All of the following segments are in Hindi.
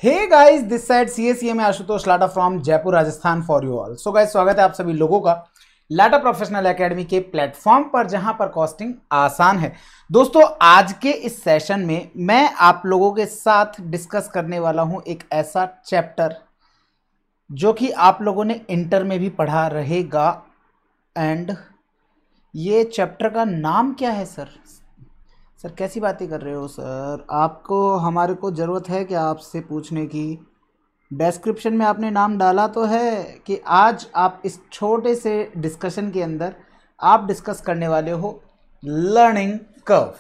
हे गाइस, दिस साइड सीएसीए में Ashutosh Lata from Jaipur Rajasthan for you all. So guys, स्वागत है आप सभी लोगों का लाटा प्रोफेशनल एकेडमी के प्लेटफॉर्म पर, जहां पर कॉस्टिंग आसान है। दोस्तों, आज के इस सेशन में मैं आप लोगों के साथ डिस्कस करने वाला हूं एक ऐसा चैप्टर जो कि आप लोगों ने इंटर में भी पढ़ा रहेगा। एंड ये चैप्टर का नाम क्या है सर? सर कैसी बातें कर रहे हो सर? आपको हमारे को ज़रूरत है कि आपसे पूछने की। डिस्क्रिप्शन में आपने नाम डाला तो है कि आज आप इस छोटे से डिस्कशन के अंदर आप डिस्कस करने वाले हो लर्निंग कर्व।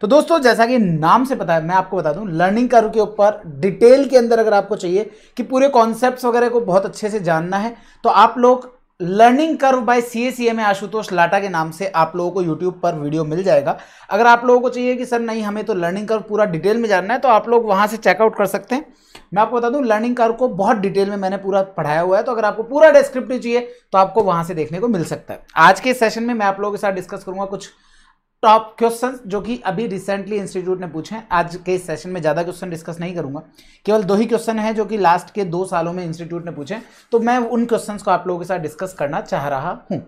तो दोस्तों, जैसा कि नाम से पता है, मैं आपको बता दूं, लर्निंग कर्व के ऊपर डिटेल के अंदर अगर आपको चाहिए कि पूरे कॉन्सेप्ट्स वगैरह को बहुत अच्छे से जानना है तो आप लोग लर्निंग कर्व बाय सीएसीए में आशुतोष लाटा के नाम से आप लोगों को यूट्यूब पर वीडियो मिल जाएगा। अगर आप लोगों को चाहिए कि सर नहीं, हमें तो लर्निंग कर्व पूरा डिटेल में जानना है, तो आप लोग वहां से चेकआउट कर सकते हैं। मैं आपको बता दूं, लर्निंग कर्व को बहुत डिटेल में मैंने पूरा पढ़ाया हुआ है, तो अगर आपको पूरा डिस्क्रिप्टिव चाहिए तो आपको वहां से देखने को मिल सकता है। आज के सेशन में मैं आप लोगों के साथ डिस्कस करूंगा कुछ टॉप क्वेश्चंस जो कि अभी रिसेंटली इंस्टीट्यूट ने पूछे हैं। आज के इस सेशन में ज़्यादा क्वेश्चन डिस्कस नहीं करूंगा, केवल 2 ही क्वेश्चन हैं जो कि लास्ट के 2 सालों में इंस्टीट्यूट ने पूछे, तो मैं उन क्वेश्चंस को आप लोगों के साथ डिस्कस करना चाह रहा हूं।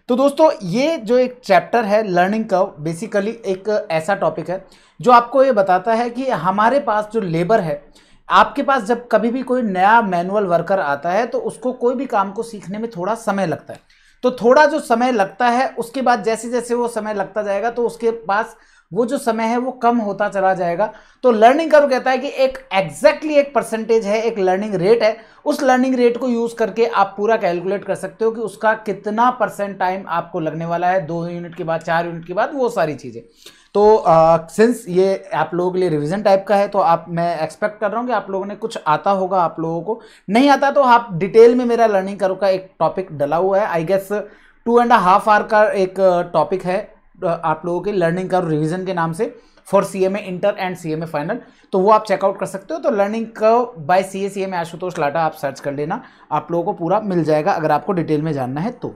तो दोस्तों, ये जो एक चैप्टर है लर्निंग कर्व, बेसिकली एक ऐसा टॉपिक है जो आपको ये बताता है कि हमारे पास जो लेबर है, आपके पास जब कभी भी कोई नया मैनुअल वर्कर आता है तो उसको कोई भी काम को सीखने में थोड़ा समय लगता है। तो थोड़ा जो समय लगता है, उसके बाद जैसे जैसे वो समय लगता जाएगा तो उसके पास वो जो समय है वो कम होता चला जाएगा। तो लर्निंग कर्व कहता है कि एक एग्जैक्टली एक परसेंटेज है, एक लर्निंग रेट है। उस लर्निंग रेट को यूज करके आप पूरा कैलकुलेट कर सकते हो कि उसका कितना % टाइम आपको लगने वाला है, 2 यूनिट के बाद, 4 यूनिट के बाद, वो सारी चीजें। तो सिंस ये आप लोगों के लिए रिवीजन टाइप का है, तो मैं एक्सपेक्ट कर रहा हूँ कि आप लोगों ने कुछ आता होगा। आप लोगों को नहीं आता तो आप डिटेल में मेरा लर्निंग कर्व का एक टॉपिक डला हुआ है, आई गेस 2.5 आवर का एक टॉपिक है आप लोगों के लर्निंग कर्व रिवीजन के नाम से, for CMA inter and CMA final. तो वो आप चेकआउट कर सकते हो। तो लर्निंग कर्व बाय सीएसीए में आशुतोष लाटा आप सर्च कर लेना, आप लोगों को पूरा मिल जाएगा अगर आपको डिटेल में जानना है तो।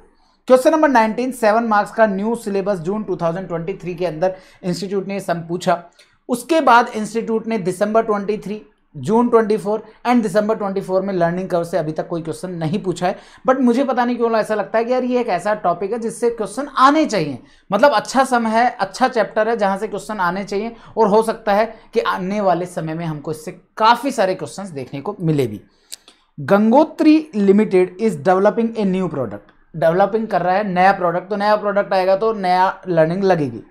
क्वेश्चन नंबर 19, 7 मार्क्स का न्यू सिलेबस जून 2023 के अंदर इंस्टीट्यूट ने सम पूछा। उसके बाद इंस्टीट्यूट ने दिसंबर 23, जून 24 एंड दिसंबर 24 में लर्निंग कर्व से अभी तक कोई क्वेश्चन नहीं पूछा है। बट मुझे पता नहीं क्यों ऐसा लगता है कि यार ये एक ऐसा टॉपिक है जिससे क्वेश्चन आने चाहिए। मतलब अच्छा समय है, अच्छा चैप्टर है जहां से क्वेश्चन आने चाहिए, और हो सकता है कि आने वाले समय में हमको इससे काफी सारे क्वेश्चन देखने को मिले भी। Gangotri limited is developing a new product, developing कर रहा है नया प्रोडक्ट, तो नया प्रोडक्ट आएगा तो नया लर्निंग लगेगी।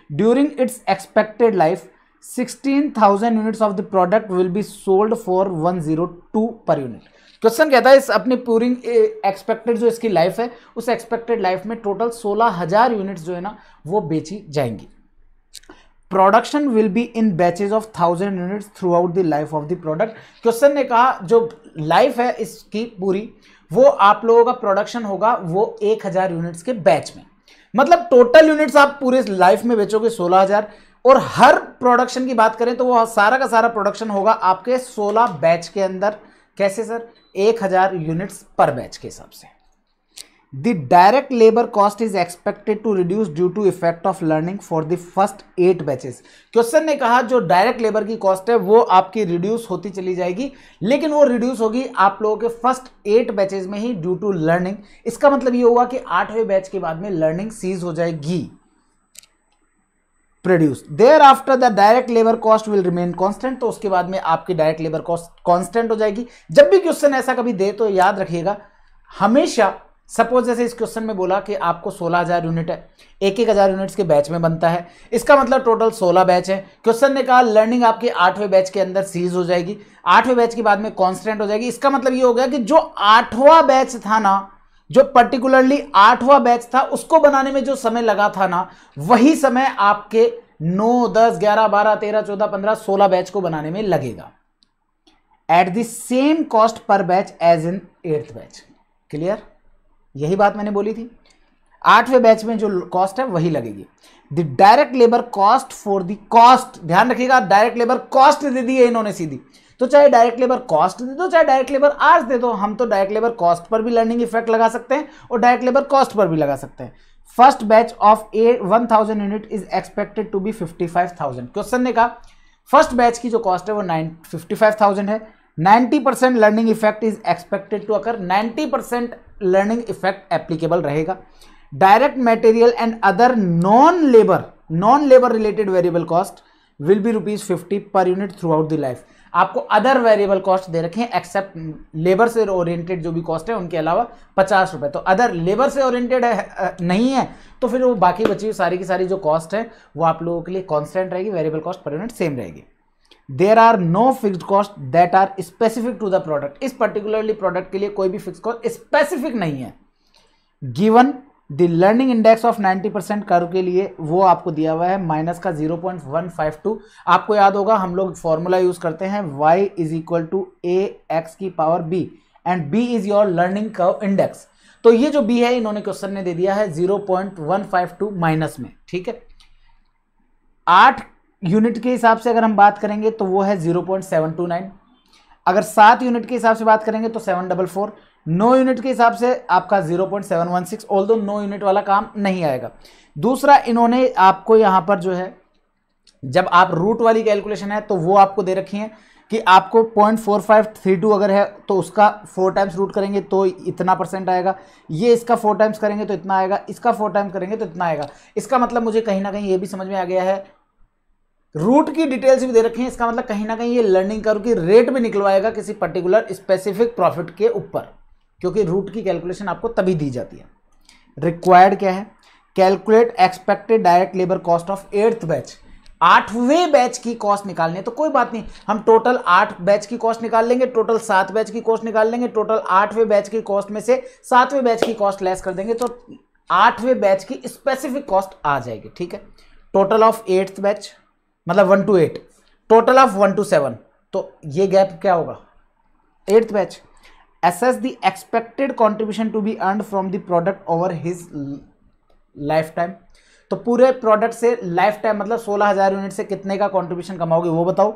During its expected life 16,000 units of the product will be sold for 102 per unit. Question कहता है इस अपनी पूरी एक्सपेक्टेड जो इसकी लाइफ है, उस एक्सपेक्टेड लाइफ में टोटल 16,000 यूनिट्स जो है ना वो बेची जाएंगी। Production will be in batches of 1000 units through out the life of the product. Question ने कहा जो लाइफ है इसकी पूरी, वो आप लोगों का प्रोडक्शन होगा वो 1000 यूनिट्स के बैच में। मतलब टोटल यूनिट्स आप पूरे लाइफ में बेचोगे 16,000, और हर प्रोडक्शन की बात करें तो वो सारा का सारा प्रोडक्शन होगा आपके 16 बैच के अंदर। कैसे सर? 1000 यूनिट्स पर बैच के हिसाब से। The direct labour cost is expected to reduce due to effect of learning for the first 8 batches. Question ने कहा जो डायरेक्ट लेबर की कॉस्ट है वो आपकी रिड्यूस होती चली जाएगी, लेकिन वो रिड्यूस होगी आप लोगों के फर्स्ट 8 बैचेस में ही ड्यू टू लर्निंग। इसका मतलब ये होगा कि 8वें बैच के बाद में लर्निंग सीज हो जाएगी, produce. Thereafter the direct labour cost will remain constant, तो उसके बाद में आपकी डायरेक्ट लेबर कॉस्ट कांस्टेंट हो जाएगी। जब भी क्वेश्चन ऐसा कभी दे तो याद रखिएगा हमेशा, सपोज जैसे इस क्वेश्चन में बोला कि आपको 16,000 यूनिट है, 1,000 यूनिट्स के बैच में बनता है, इसका मतलब टोटल 16 बैच है। क्वेश्चन ने कहा लर्निंग आपके 8वें बैच के अंदर सीज हो जाएगी, 8वें बैच के बाद में कांस्टेंट हो जाएगी। इसका मतलब ये हो गया कि जो 8वां बैच था ना, जो पर्टिकुलरली 8वां बैच था, उसको बनाने में जो समय लगा था ना, वही समय आपके 9, 10, 11, 12, 13, 14, 15, 16 बैच को बनाने में लगेगा। एट द सेम कॉस्ट पर batch as in 8th batch. Clear? यही बात मैंने बोली थी, 8वें बैच में जो कॉस्ट है वही लगेगी। The direct labour cost for the cost, ध्यान रखिएगा, डायरेक्ट लेबर कॉस्ट दे दी है इन्होंने सीधी, तो चाहे डायरेक्ट लेबर कॉस्ट दे दो चाहे डायरेक्ट लेबर आवर्स दे दो, हम तो डायरेक्ट लेबर कॉस्ट पर भी लर्निंग इफेक्ट लगा सकते हैं और डायरेक्ट लेबर कॉस्ट पर भी लगा सकते हैं। First batch of 1000 unit is expected to be 55,000। Question ने कहा फर्स्ट बैच की जो कॉस्ट है वो 55,000 है, 90% learning effect is expected to occur, 90% learning effect applicable रहेगा। Direct material and other non labour related variable cost will be ₹50 per unit throughout the life. आपको अदर वेरिएबल कॉस्ट दे रखे हैं एक्सेप्ट लेबर से ओरिएंटेड जो भी कॉस्ट है उनके अलावा ₹50। तो अदर लेबर से ओरिएंटेड नहीं है तो फिर वो बाकी बची हुई सारी की सारी जो कॉस्ट है वो आप लोगों के लिए कांस्टेंट रहेगी, variable cost per unit same रहेगी। There are no fixed cost that are specific to the product, इस पर्टिकुलरली प्रोडक्ट के लिए कोई भी फिक्स कॉस्ट स्पेसिफिक नहीं है। Given the learning index of 90% curve के लिए वो आपको दिया हुआ है माइनस का 0.152। आपको याद होगा हम लोग फॉर्मूला यूज करते हैं y is equal to ax की power b and b is your learning curve index. तो ये जो b है इन्होंने क्वेश्चन ने दे दिया है 0.152 माइनस में, ठीक है। 8 यूनिट के हिसाब से अगर हम बात करेंगे तो वो है 0.729, अगर 7 यूनिट के हिसाब से बात करेंगे तो 744, 9 यूनिट के हिसाब से आपका 0.716, ऑल्दो 9 यूनिट वाला काम नहीं आएगा। दूसरा इन्होंने आपको यहां पर जो है जब आप रूट वाली कैलकुलेशन है तो वो आपको दे रखी है कि आपको 0.4532 अगर है तो उसका 4 टाइम्स रूट करेंगे तो इतना % आएगा, ये इसका 4 टाइम्स करेंगे तो इतना आएगा, इसका 4 टाइम्स करेंगे तो इतना आएगा। इसका मतलब मुझे कहीं ना कहीं ये भी समझ में आ गया है, रूट की डिटेल्स भी दे रखी हैं, इसका मतलब कहीं ना कहीं ये लर्निंग कर्व की रेट भी निकलवाएगा किसी पर्टिकुलर स्पेसिफिक प्रॉफिट के ऊपर, क्योंकि रूट की कैलकुलेशन आपको तभी दी जाती है। रिक्वायर्ड क्या है? Calculate expected direct labour cost of 8th batch, 8वें बैच की कॉस्ट निकालनी है। तो कोई बात नहीं, हम टोटल 8 बैच की कॉस्ट निकाल लेंगे, टोटल 7 बैच की कॉस्ट निकाल लेंगे, टोटल 8वें बैच की कॉस्ट में से 7वें बैच की कॉस्ट लेस कर देंगे तो 8वें बैच की स्पेसिफिक कॉस्ट आ जाएगी, ठीक है। टोटल ऑफ 8th बैच मतलब 1 to 8, टोटल ऑफ 1 to 7, तो ये गैप क्या होगा? 8th batch. assess the expected contribution to be earned from the product over his lifetime, तो पूरे प्रोडक्ट से लाइफ टाइम मतलब 16,000 यूनिट से कितने का कंट्रीब्यूशन कमाओगे वो बताओ।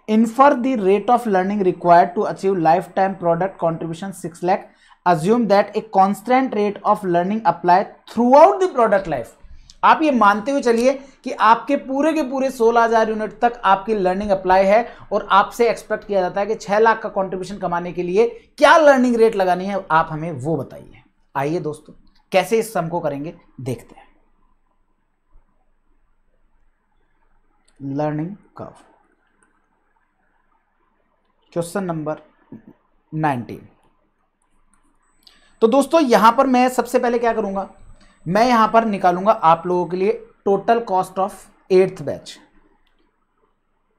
Infer the rate of learning required to achieve lifetime product contribution 6 lakh, assume that a constant rate of learning apply throughout the product life. आप ये मानते हुए चलिए कि आपके पूरे 16,000 यूनिट तक आपकी लर्निंग अप्लाई है और आपसे एक्सपेक्ट किया जाता है कि 6 लाख का कंट्रीब्यूशन कमाने के लिए क्या लर्निंग रेट लगानी है, आप हमें वो बताइए। आइए दोस्तों कैसे इस सम को करेंगे देखते हैं। Learning curve, question number 19। तो दोस्तों यहां पर मैं सबसे पहले क्या करूंगा, मैं यहां पर निकालूंगा आप लोगों के लिए total cost of 8th batch,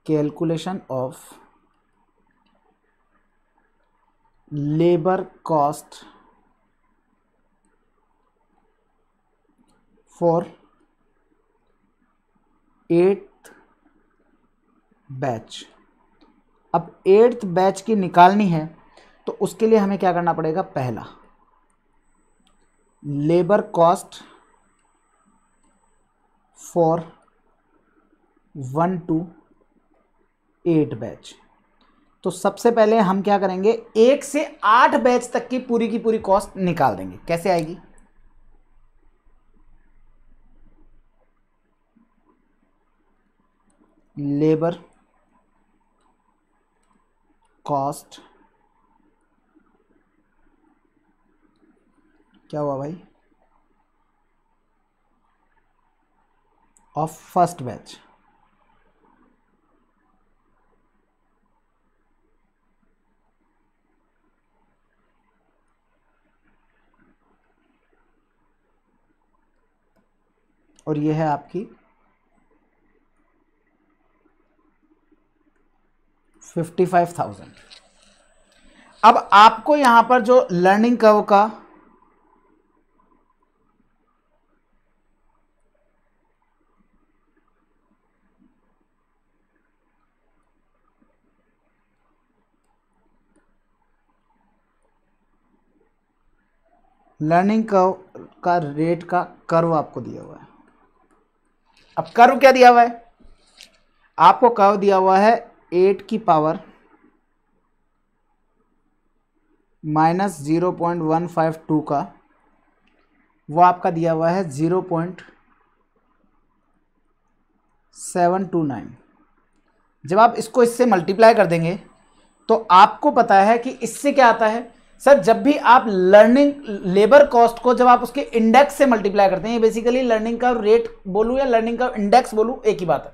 calculation of labour cost for 8th batch. अब 8th बैच की निकालनी है तो उसके लिए हमें क्या करना पड़ेगा, पहला labour cost for 1 to 8 batch. तो सबसे पहले हम क्या करेंगे, 1 से 8 बैच तक की पूरी कॉस्ट निकाल देंगे। कैसे आएगी, लेबर कॉस्ट क्या हुआ भाई, ऑफ फर्स्ट बैच और ये है आपकी 55,000। अब आपको यहां पर जो लर्निंग कर्व का लर्निंग कर्व का रेट का कर्व आपको दिया हुआ है। अब कर्व क्या दिया हुआ है, आपको कर्व दिया हुआ है 8 की पावर -0.152 का, वो आपका दिया हुआ है 0.729। जब आप इसको इससे मल्टीप्लाई कर देंगे तो आपको पता है कि इससे क्या आता है सर, जब भी आप लर्निंग लेबर कॉस्ट को जब आप उसके इंडेक्स से मल्टीप्लाई करते हैं, ये बेसिकली लर्निंग का रेट बोलूं या लर्निंग का इंडेक्स बोलूं एक ही बात है।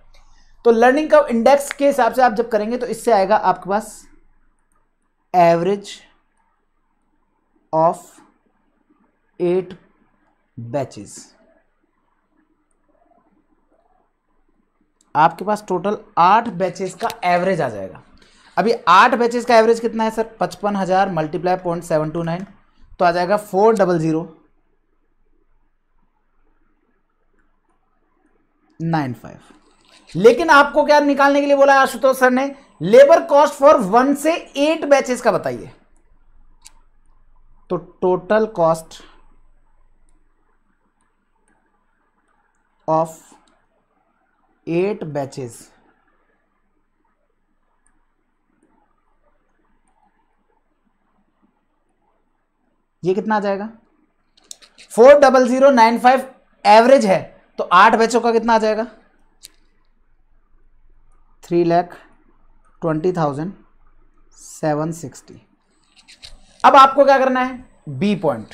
तो लर्निंग का इंडेक्स के हिसाब से आप जब करेंगे तो इससे आएगा आपके पास एवरेज ऑफ 8 बैचेस। आपके पास टोटल 8 बैचेस का एवरेज आ जाएगा। अभी 8 बैचेस का एवरेज कितना है सर, 55,000 मल्टीप्लाई 0.729 तो आ जाएगा 400,95। लेकिन आपको क्या निकालने के लिए बोला है आशुतोष सर ने, लेबर कॉस्ट फॉर 1 से 8 बैचेस का बताइए। तो टोटल कॉस्ट ऑफ 8 बैचेस ये कितना आ जाएगा, 400,95 एवरेज है, तो 8 बैचों का कितना आ जाएगा, 3,20,760। अब आपको क्या करना है, बी पॉइंट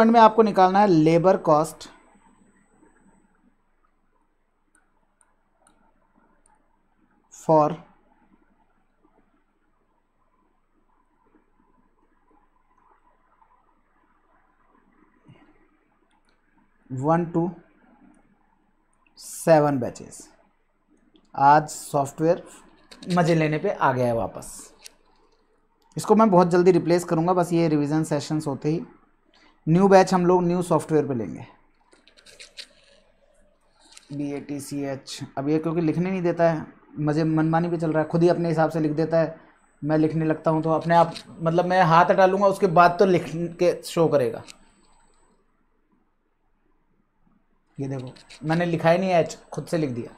में आपको निकालना है labour cost for 1 to 7 batches. आज सॉफ्टवेयर मजे लेने पे आ गया है वापस। इसको मैं बहुत जल्दी रिप्लेस करूंगा, बस ये रिवीजन सेशंस होते ही न्यू बैच हम लोग न्यू सॉफ्टवेयर पे लेंगे। BATCH अब ये क्योंकि लिखने नहीं देता है, मुझे मनमानी पे चल रहा है, खुद ही अपने हिसाब से लिख देता है। मैं लिखने लगता हूँ तो अपने आप, मतलब मैं हाथ डालूंगा उसके बाद तो लिख के शो करेगा। ये देखो मैंने लिखा ही नहीं है, एच खुद से लिख दिया।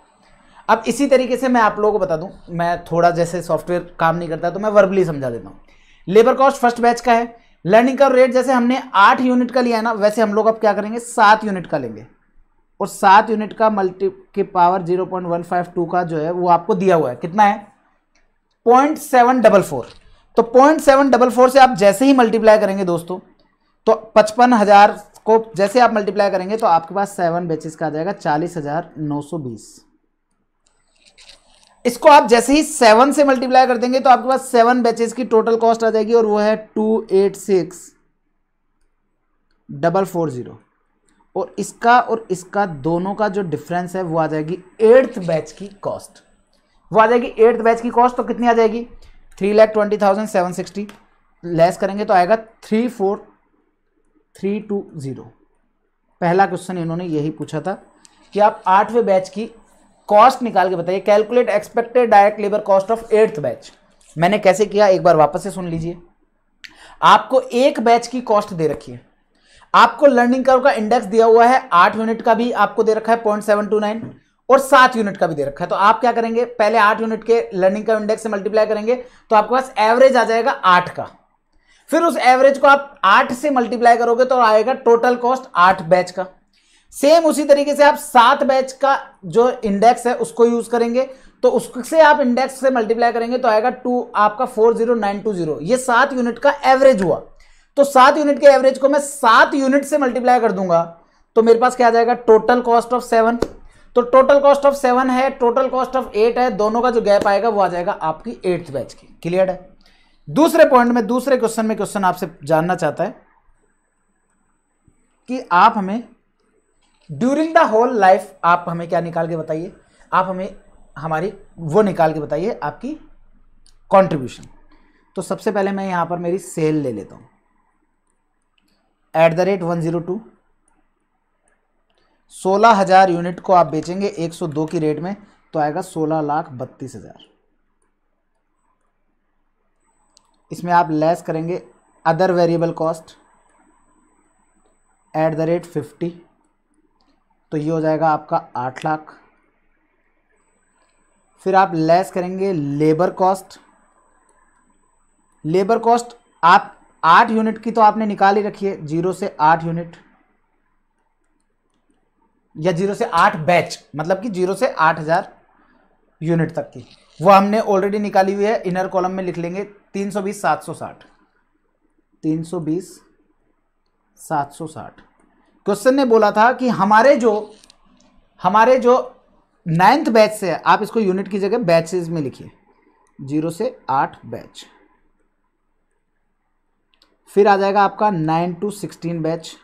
अब इसी तरीके से मैं आप लोगों को बता दूं, मैं थोड़ा जैसे सॉफ्टवेयर काम नहीं करता तो मैं वर्बली समझा देता हूं। लेबर कॉस्ट फर्स्ट बैच का है, लर्निंग का रेट जैसे हमने 8 यूनिट का लिया है ना, वैसे हम लोग अब क्या करेंगे 7 यूनिट का लेंगे, और 7 यूनिट का मल्टी के पावर 0.152 का जो है वो आपको दिया हुआ है, कितना है 0.744। तो 0.744 से आप जैसे ही मल्टीप्लाई करेंगे दोस्तों, तो 55,000 को जैसे आप मल्टीप्लाई करेंगे तो आपके पास 7 बैचेस का आ जाएगा 40,920। इसको आप जैसे ही 7 से मल्टीप्लाई कर देंगे तो आपके पास 7 बैचेस की टोटल कॉस्ट आ जाएगी, और वो है 286,440। और इसका दोनों का जो डिफरेंस है वो आ जाएगी 8th बैच की कॉस्ट। वो आ जाएगी 8th बैच की कॉस्ट, तो कितनी आ जाएगी 3,20,760 लेस करेंगे तो आएगा 34,320। पहला क्वेश्चन इन्होंने यही पूछा था कि आप 8वें बैच की कॉस्ट निकाल के बताइए, calculate expected direct labour cost of 8th batch. मैंने कैसे किया एक बार वापस से सुन लीजिए। आपको एक बैच की कॉस्ट दे रखी है, आपको लर्निंग कर्व का इंडेक्स दिया हुआ है, 8 यूनिट का भी आपको दे रखा है 0.729 और 7 यूनिट का भी दे रखा है। तो आप क्या करेंगे, पहले 8 यूनिट के लर्निंग कर्व इंडेक्स से मल्टीप्लाई करेंगे तो आपके पास एवरेज आ जाएगा 8 का। फिर उस एवरेज को आप 8 से मल्टीप्लाई करोगे तो आएगा टोटल कॉस्ट 8 बैच का। सेम उसी तरीके से आप 7 बैच का जो इंडेक्स है उसको यूज करेंगे, तो उससे आप इंडेक्स से मल्टीप्लाई करेंगे तो आएगा 2 आपका 40920। ये 7 यूनिट का एवरेज हुआ। तो 7 यूनिट के एवरेज को मैं 7 यूनिट से मल्टीप्लाई कर दूंगा तो मेरे पास क्या आ जाएगा, टोटल कॉस्ट ऑफ 7। तो टोटल कॉस्ट ऑफ 7 है, टोटल कॉस्ट ऑफ 8 है, दोनों का जो गैप आएगा वो आ जाएगा आपकी 8th बैच की। क्लियर है। दूसरे पॉइंट में, दूसरे क्वेश्चन में क्वेश्चन आपसे जानना चाहता है कि आप हमें ड्यूरिंग द होल लाइफ आप हमें क्या निकाल के बताइए, आप हमें हमारी वो निकाल के बताइए आपकी कंट्रीब्यूशन। तो सबसे पहले मैं यहां पर मेरी सेल ले लेता हूं, @102, 16,000 यूनिट को आप बेचेंगे 102 की रेट में तो आएगा 16,32,000। इसमें आप लेस करेंगे अदर वेरिएबल कॉस्ट @50, तो ये हो जाएगा आपका 8 लाख। फिर आप लेस करेंगे लेबर कॉस्ट। लेबर कॉस्ट आप 8 यूनिट की तो आपने निकाल ही रखी है, 0 से 8 यूनिट या 0 से 8 बैच, मतलब कि 0 से 8,000 यूनिट तक की, वो हमने ऑलरेडी निकाली हुई है। इनर कॉलम में लिख लेंगे 320 760, 320 760। क्वेश्चन ने बोला था कि हमारे जो 9th बैच से है, आप इसको यूनिट की जगह बैचेस में लिखिए, 0 से 8 बैच। फिर आ जाएगा आपका 9 to 16 बैच,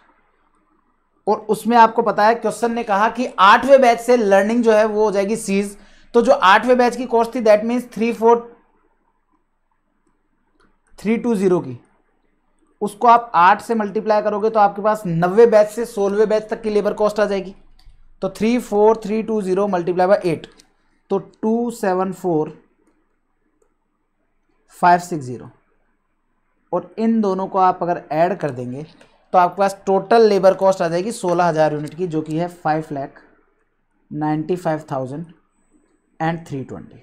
और उसमें आपको पता है क्वेश्चन ने कहा कि 8वें बैच से लर्निंग जो है वो हो जाएगी सीज। तो जो 8वें बैच की कॉस्ट थी दैट मीन्स 34320 की, उसको आप 8 से मल्टीप्लाई करोगे तो आपके पास 90 बैच से 16वें बैच तक की लेबर कॉस्ट आ जाएगी। तो 34320 मल्टीप्लाई बाय 8, तो 274560, और इन दोनों को आप अगर ऐड कर देंगे तो आपके पास टोटल लेबर कॉस्ट आ जाएगी 16,000 यूनिट की, जो कि है 5,95,320।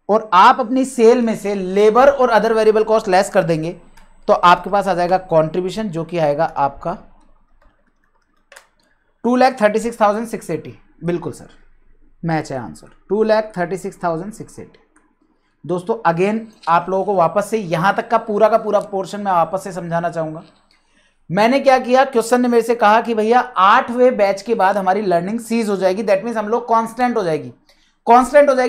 और आप अपनी सेल में से लेबर और अदर वेरिएबल कॉस्ट लेस कर देंगे तो आपके पास आ जाएगा कंट्रीब्यूशन, जो कि आएगा आपका 2,36,680। बिल्कुल सर, मैच है आंसर, 2,36,680। दोस्तों अगेन आप लोगों को वापस से यहां तक का पूरा पोर्शन मैं वापस से समझाना चाहूंगा। मैंने क्या किया, क्वेश्चन ने मेरे से कहा कि भैया 8वें बैच के बाद हमारी लर्निंग सीज हो जाएगी, दैट मीन्स हम लोग कांस्टेंट हो जाएगी।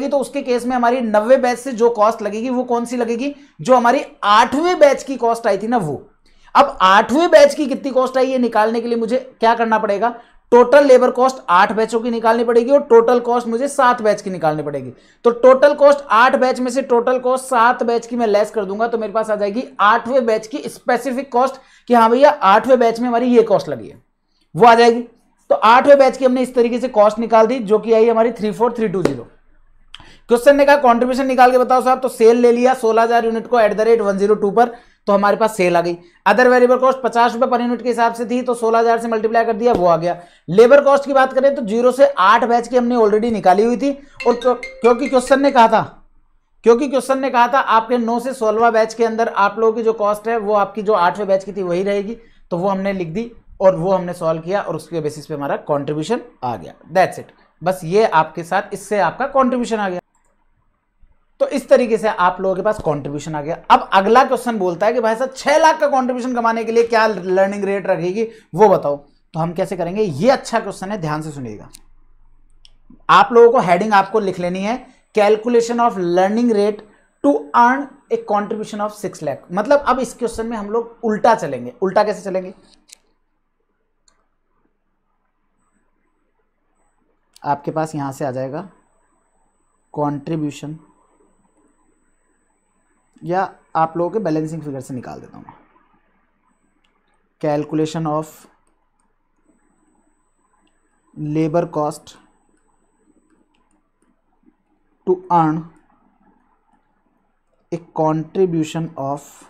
तो उसके केस में हमारी 90 बैच से जो कॉस्ट लगेगी वो कौन सी लगेगी, जो हमारी 8वें बैच की कॉस्ट आई थी ना वो। अब 8वें बैच की कितनी कॉस्ट आई ये निकालने के लिए मुझे क्या करना पड़ेगा, टोटल लेबर कॉस्ट 8 बैचों की निकालनी पड़ेगी और टोटल कॉस्ट मुझे 7 बैच की निकालनी पड़ेगी। तो टोटल कॉस्ट 8 बैच में से टोटल कॉस्ट 7 बैच की मैं लेस कर दूंगा, तो मेरे पास आ जाएगी 8वें बैच की स्पेसिफिक कॉस्ट, कि हाँ भैया 8वें बैच में हमारी ये कॉस्ट लगी है, वो आ जाएगी। तो 8वें बैच की हमने इस तरीके से कॉस्ट निकाल दी, जो कि आई हमारी 34320। क्वेश्चन ने कहा कंट्रीब्यूशन निकाल के बताओ साहब, तो सेल ले लिया 16,000 यूनिट को @102 पर, तो हमारे पास सेल आ गई। अदर वेरिएबल कॉस्ट 50 रुपए पर यूनिट के हिसाब से थी, तो 16,000 से मल्टीप्लाई कर दिया, वो आ गया। लेबर कॉस्ट की बात करें तो 0 से 8 बैच की हमने ऑलरेडी निकाली हुई थी, और क्योंकि क्वेश्चन ने कहा था आपके 9 से 16वां बैच के अंदर आप लोगों की जो कॉस्ट है वो आपकी जो 8वें बैच की थी वही रहेगी, तो वो हमने लिख दी और वो हमने सॉल्व किया और उसके बेसिस पे हमारा कॉन्ट्रीब्यूशन आ गया। दैट्स इट, बस ये आपके साथ इससे आपका कॉन्ट्रीब्यूशन आ गया। तो इस तरीके से आप लोगों के पास कंट्रीब्यूशन आ गया। अब अगला क्वेश्चन बोलता है कि भाई साहब 6 लाख का कंट्रीब्यूशन कमाने के लिए क्या लर्निंग रेट रखेगी वो बताओ। तो हम कैसे करेंगे, ये अच्छा क्वेश्चन है, ध्यान से सुनिएगा। आप लोगों को हेडिंग आपको लिख लेनी है, calculation of learning rate to earn a contribution of 6 lakh. मतलब अब इस क्वेश्चन में हम लोग उल्टा चलेंगे। उल्टा कैसे चलेंगे, आपके पास यहां से आ जाएगा कंट्रीब्यूशन, या आप लोगों के बैलेंसिंग फिगर से निकाल देता हूं, calculation of labour cost to earn a contribution of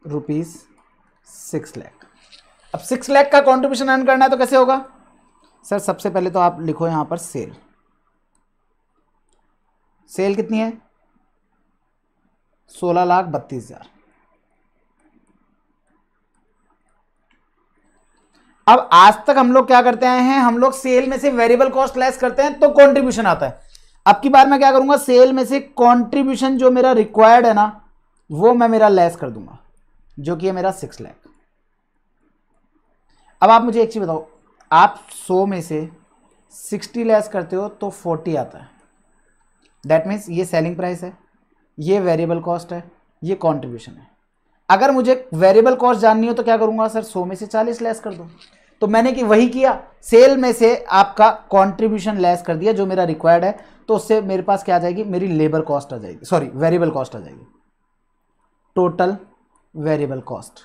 ₹6 lakh. अब 6 लाख का कंट्रीब्यूशन अर्न करना है तो कैसे होगा सर, सबसे पहले तो आप लिखो यहां पर सेल कितनी है, 16,32,000। अब आज तक हम लोग क्या करते आए हैं, हम लोग सेल में से वेरिएबल कॉस्ट लेस करते हैं तो कंट्रीब्यूशन आता है। अब की बार मैं क्या करूंगा, सेल में से कंट्रीब्यूशन जो मेरा रिक्वायर्ड है ना वो मैं मेरा लेस कर दूंगा, जो कि है मेरा 6 लाख। अब आप मुझे एक चीज बताओ, आप 100 में से 60 लेस करते हो तो 40 आता है, दैट मीन्स ये सेलिंग प्राइस है, ये वेरिएबल कॉस्ट है, ये कंट्रीब्यूशन है। अगर मुझे वेरिएबल कॉस्ट जाननी हो तो क्या करूंगा सर, 100 में से 40 लेस कर दो। तो मैंने वही किया, सेल में से आपका कंट्रीब्यूशन लेस कर दिया जो मेरा रिक्वायर्ड है, तो उससे मेरे पास क्या आ जाएगी, मेरी लेबर कॉस्ट आ जाएगी, सॉरी वेरिएबल कॉस्ट आ जाएगी, टोटल वेरिएबल कॉस्ट,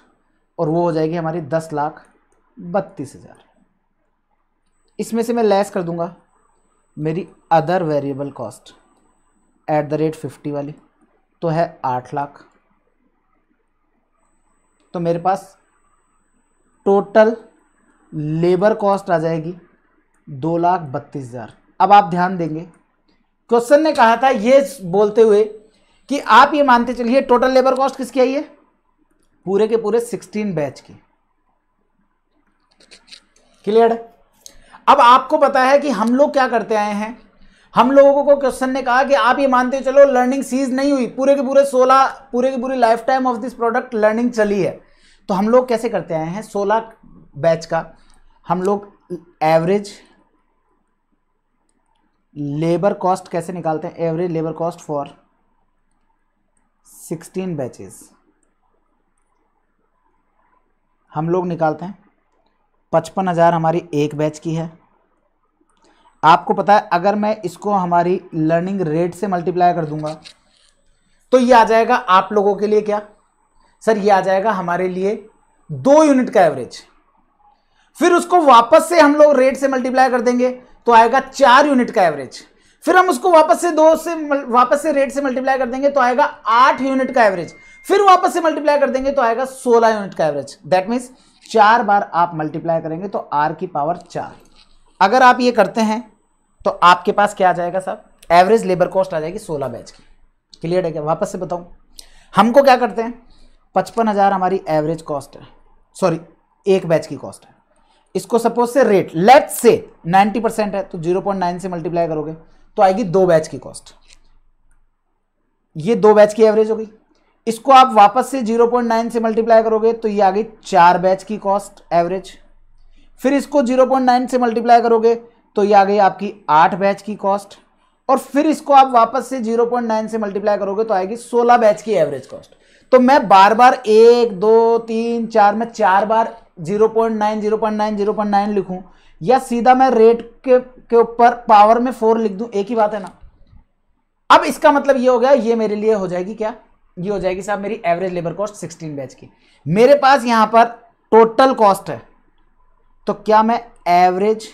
और वो हो जाएगी हमारी 10,32,000। इसमें से मैं लेस कर दूंगा मेरी अदर वेरिएबल कॉस्ट @50 वाली, तो है 8 लाख। तो मेरे पास टोटल लेबर कॉस्ट आ जाएगी 2,32,000। अब आप ध्यान देंगे, क्वेश्चन ने कहा था ये बोलते हुए कि आप ये मानते चलिए टोटल लेबर कॉस्ट किसकी आई है, पूरे के पूरे 16 बैच की। क्लियर है। अब आपको पता है कि हम लोग क्या करते आए हैं, हम लोगों को क्वेश्चन ने कहा कि आप ये मानते चलो लर्निंग सीज नहीं हुई, पूरे के पूरे 16 पूरे की पूरी life time of this product learning चली है। तो हम लोग कैसे करते आए हैं 16 बैच का, हम लोग एवरेज लेबर कॉस्ट कैसे निकालते हैं, average labour cost for 16 batches हम लोग निकालते हैं। 55,000 हमारी एक बैच की है। आपको पता है अगर मैं इसको हमारी लर्निंग रेट से मल्टीप्लाई कर दूंगा तो ये आ जाएगा आप लोगों के लिए क्या सर, ये आ जाएगा हमारे लिए 2 यूनिट का एवरेज। फिर उसको वापस से हम लोग रेट से मल्टीप्लाई कर देंगे तो आएगा 4 यूनिट का एवरेज। फिर हम उसको वापस से रेट से मल्टीप्लाई कर देंगे तो आएगा 8 यूनिट का एवरेज। फिर वापस से मल्टीप्लाई कर देंगे तो आएगा 16 यूनिट का एवरेज। दैट मीन्स 4 बार आप मल्टीप्लाई करेंगे तो r की पावर 4। अगर आप ये करते हैं तो आपके पास क्या आ जाएगा साहब, एवरेज लेबर कॉस्ट आ जाएगी 16 बैच की। क्लियर है क्या? वापस से बताऊं, हमको क्या करते हैं 55,000 हमारी एवरेज कॉस्ट है, सॉरी एक बैच की कॉस्ट है। इसको सपोज से रेट लेट्स से 90% है तो 0.9 से मल्टीप्लाई करोगे तो आएगी 2 बैच की कॉस्ट। ये 2 बैच की एवरेज हो गई। इसको आप वापस से 0.9 से मल्टीप्लाई करोगे तो ये आ गई 4 बैच की कॉस्ट एवरेज। फिर इसको 0.9 से मल्टीप्लाई करोगे तो ये आ गई आपकी 8 बैच की कॉस्ट। और फिर इसको आप वापस से 0.9 से मल्टीप्लाई करोगे तो आएगी 16 बैच की एवरेज कॉस्ट। तो मैं बार बार 1 2 3 4 में 4 बार 0.9 0.9 0.9 लिखूं या सीधा मैं रेट के ऊपर पावर में 4 लिख दूं, एक ही बात है ना। अब इसका मतलब ये हो गया, ये मेरे लिए हो जाएगी क्या, ये हो जाएगी साहब मेरी एवरेज लेबर कॉस्ट 16 बैच की। मेरे पास यहां पर टोटल कॉस्ट है तो क्या मैं एवरेज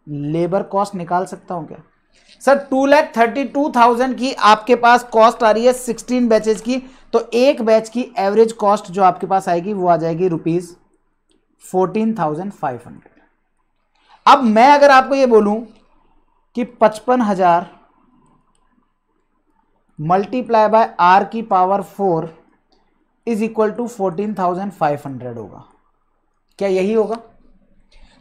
लेबर कॉस्ट निकाल सकता हूं क्या सर? 2,32,000 की आपके पास कॉस्ट आ रही है 16 बैचेस की, तो एक बैच की एवरेज कॉस्ट जो आपके पास आएगी वो आ जाएगी ₹14,500। अब मैं अगर आपको ये बोलूं कि 55,000 मल्टीप्लाई बाय r की पावर 4 इज इक्वल टू 14,500 होगा, क्या यही होगा?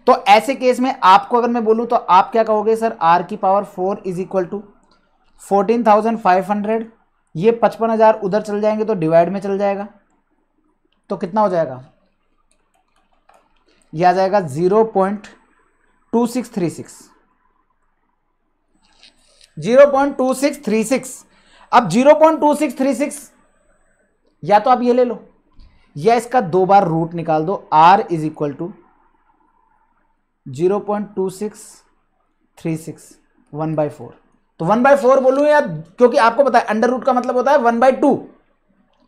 तो ऐसे केस में आपको अगर मैं बोलूं तो आप क्या कहोगे सर, r की पावर 4 इज इक्वल टू 14,500। ये 55,000 उधर चल जाएंगे तो डिवाइड में चल जाएगा तो कितना हो जाएगा, ये आ जाएगा 0.2636 0.2636। अब 0.2636 या तो आप ये ले लो या इसका 2 बार रूट निकाल दो, r इज इक्वल टू 0.2636 1/4। तो 1/4 बोलूं या, क्योंकि आपको पता है अंडर रूट का मतलब होता है 1/2,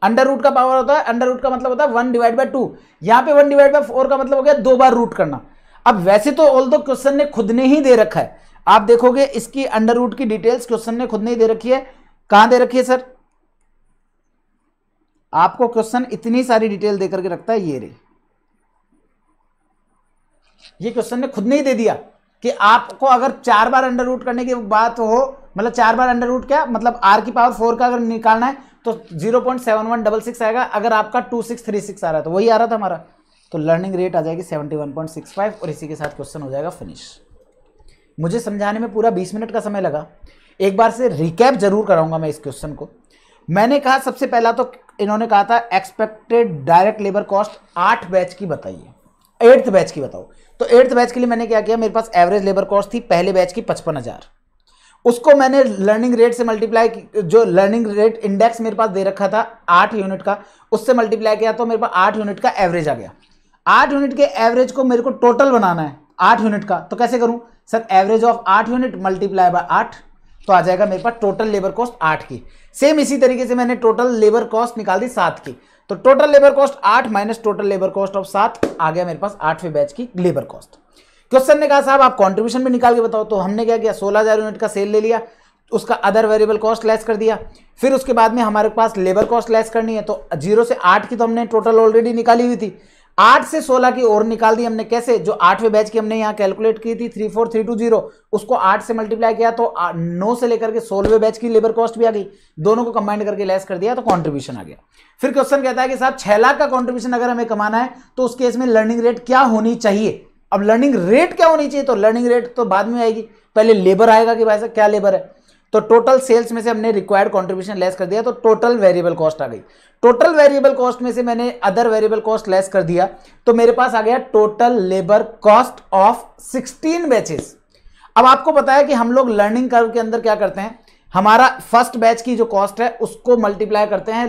अंडर रूट का पावर होता है, अंडर रूट का मतलब होता है 1/2। यहां पे 1/4 का मतलब हो गया 2 बार रूट करना। अब वैसे तो ऑल दो क्वेश्चन ने खुद ने ही दे रखा है, आप देखोगे इसकी अंडर रूट की डिटेल्स क्वेश्चन ने खुद ने ही दे रखी है। कहां दे रखी है सर? आपको क्वेश्चन इतनी सारी डिटेल देकर के रखता है, ये रे, ये क्वेश्चन ने खुद ने ही दे दिया कि आपको अगर 4 बार अंडर रूट करने की बात हो, मतलब 4 बार अंडर रूट क्या मतलब r की पावर 4 का अगर निकालना है तो 0.7166 आएगा। अगर आपका 2636 आ रहा है तो वही आ रहा था हमारा, तो लर्निंग रेट आ जाएगी 71.65 और इसी के साथ क्वेश्चन हो जाएगा फिनिश। मुझे समझाने में पूरा 20 मिनट का समय लगा। एक बार से रिकैप जरूर कराऊंगा मैं इस क्वेश्चन को। मैंने कहा सबसे पहला तो इन्होंने कहा था expected direct labour cost 8 batch की बताइए, 8th बैच की बताओ। तो 8th बैच के लिए मैंने क्या किया, मेरे पास एवरेज लेबर कॉस्ट थी पहले बैच की 55,000, उसको मैंने लर्निंग रेट से मल्टीप्लाई, जो लर्निंग रेट इंडेक्स मेरे पास दे रखा था 8 यूनिट का, उससे मल्टीप्लाई किया तो मेरे पास 8 यूनिट का एवरेज आ गया। 8 यूनिट के एवरेज को मेरे को टोटल बनाना है 8 यूनिट का, तो कैसे करूं sir? Average of 8 unit multiply by 8, तो आ जाएगा मेरे पास टोटल लेबर कॉस्ट 8 की। सेम इसी तरीके से मैंने टोटल लेबर कॉस्ट निकाल दी 7 की, तो total labour cost 8 minus total labour cost of 7 आ गया मेरे पास 8वें बैच की लेबर कॉस्ट। क्वेश्चन ने कहा साहब आप कंट्रीब्यूशन भी निकाल के बताओ, तो हमने क्या किया 16,000 यूनिट का सेल ले लिया, उसका अदर वेरिएबल कॉस्ट लेस कर दिया। फिर उसके बाद में हमारे पास लेबर कॉस्ट लेस करनी है, तो 0 से 8 की तो हमने टोटल ऑलरेडी निकाली हुई थी, 8 से 16 की और निकाल दी हमने। कैसे? जो 8वें बैच की हमने यहाँ कैलकुलेट की थी 34320, उसको 8 से मल्टीप्लाई किया तो 9 से लेकर के 16वें बैच की लेबर कॉस्ट भी आ गई, दोनों को कंबाइन करके लेस कर दिया तो कंट्रीब्यूशन आ गया। फिर क्वेश्चन कहता है कि साहब 6 लाख का कंट्रीब्यूशन अगर हमें कमाना है तो उस केस में लर्निंग रेट क्या होनी चाहिए। अब लर्निंग रेट क्या होनी चाहिए, तो लर्निंग रेट तो बाद में आएगी, पहले लेबर आएगा कि भाई साहब क्या लेबर है, तो टोटल सेल्स में से हमने रिक्वायर्ड कंट्रीब्यूशन लेस कर दिया तो टोटल वेरिएबल कॉस्ट आ गई। टोटल वेरिएबल कॉस्ट में से मैंने अदर वेरिएबल कॉस्ट लेस कर दिया तो मेरे पास आ गया total labour cost of 16 batches. अब आपको पता है कि हम लोग लर्निंग कर्व के अंदर क्या करते हैं, हमारा फर्स्ट बैच की जो कॉस्ट है उसको मल्टीप्लाई करते हैं